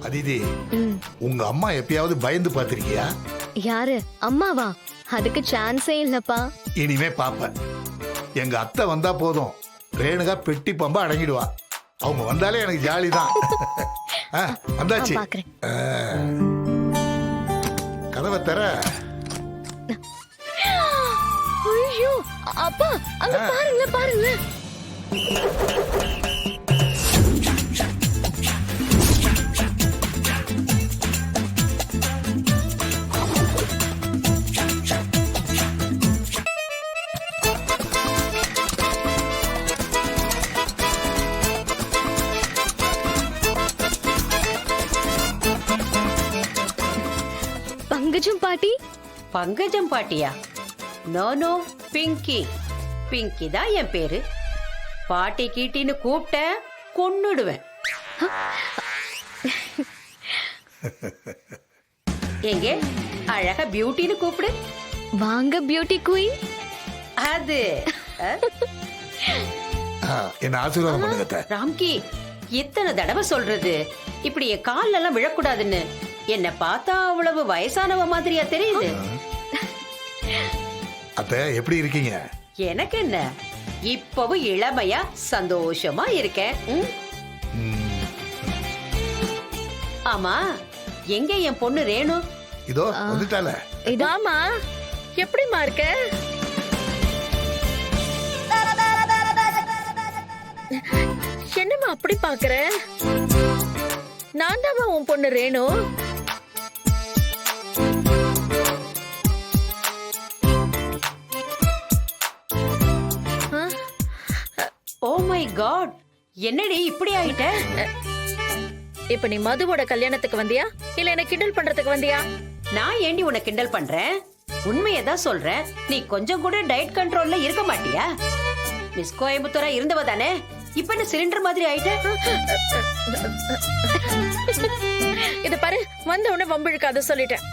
அதிதி, உங்க அம்மா எப்பயாவது பயந்து பாத்திருக்கியா? யாரு அம்மாவா? அதுக்கு சான்ஸே இல்லப்பா. இனிமே பாப்ப. எங்க அத்தை வந்தா போதும், ரேணுகா பெட்டி பம்பா அடங்கிடுவா. அவங்க வந்தாலே எனக்கு ஜாலி தான். வந்தாச்சு. பாக்குறேன். கதவை தர. ஐயோ அப்பா, அங்க பாருங்க பாருங்க. பங்கஜம் பாட்டி. பங்கஜம் பாட்டியா? No no, Pinky. பிங்கி தான் என் பேரு. பாட்டி கீட்டின்னு கூப்பிட்ட கொன்னுடுவேன். எங்க அழகா பியூட்டின்னு கூப்பிடு. வாங்க பியூட்டி குயின். அது என்ன ஆசீர்வாதம் பண்ணுங்க. ராம்கி, எத்தனை தடவை சொல்றது இப்படி என் கால்ல எல்லாம் விழக்கூடாதுன்னு? என்ன பார்த்தா அவ்வளவு வயசானவ மாதிரியா தெரியுது? அத்தை எப்படி இருக்கீங்க? எனக்கு என்ன, இப்பவும் இளமையா சந்தோஷமா இருக்கேன். ஆமா, எங்க என் பொண்ணு ரேணு? இதோ வந்துட்டால. இதாமா, எப்படிமா இருக்க? என்னம்மா அப்படி பாக்குற? நான் தான் உன் பொண்ணு ரேணு. ஓ மை காட், என்னடி இப்படி ஆயிட்ட? இப்ப நீ மதுவோட கல்யாணத்துக்கு வந்தியா இல்ல என்ன கிண்டல் பண்றதுக்கு வந்தியா? நான் ஏண்டி உன்னை கிண்டல் பண்றேன்? உண்மையதான் சொல்றேன். நீ கொஞ்சம் கூட டயட் கண்ட்ரோல்ல இருக்க மாட்டியா? மிஸ் கோயம்புத்தூரா இருந்தவ தானே, இப்ப என்ன சிலிண்டர் மாதிரி ஆயிட்ட? இத பாரு, வந்த உடனே வம்பிழுக்காத சொல்லிட்டேன்.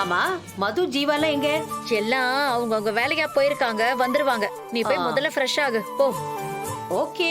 ஆமா, மது ஜீவாலாம் எங்க? எல்லாம் அவங்க வேலையா போயிருக்காங்க, வந்துருவாங்க. நீ போய் முதல்ல ஃப்ரெஷ் ஆகு போ. ஓகே.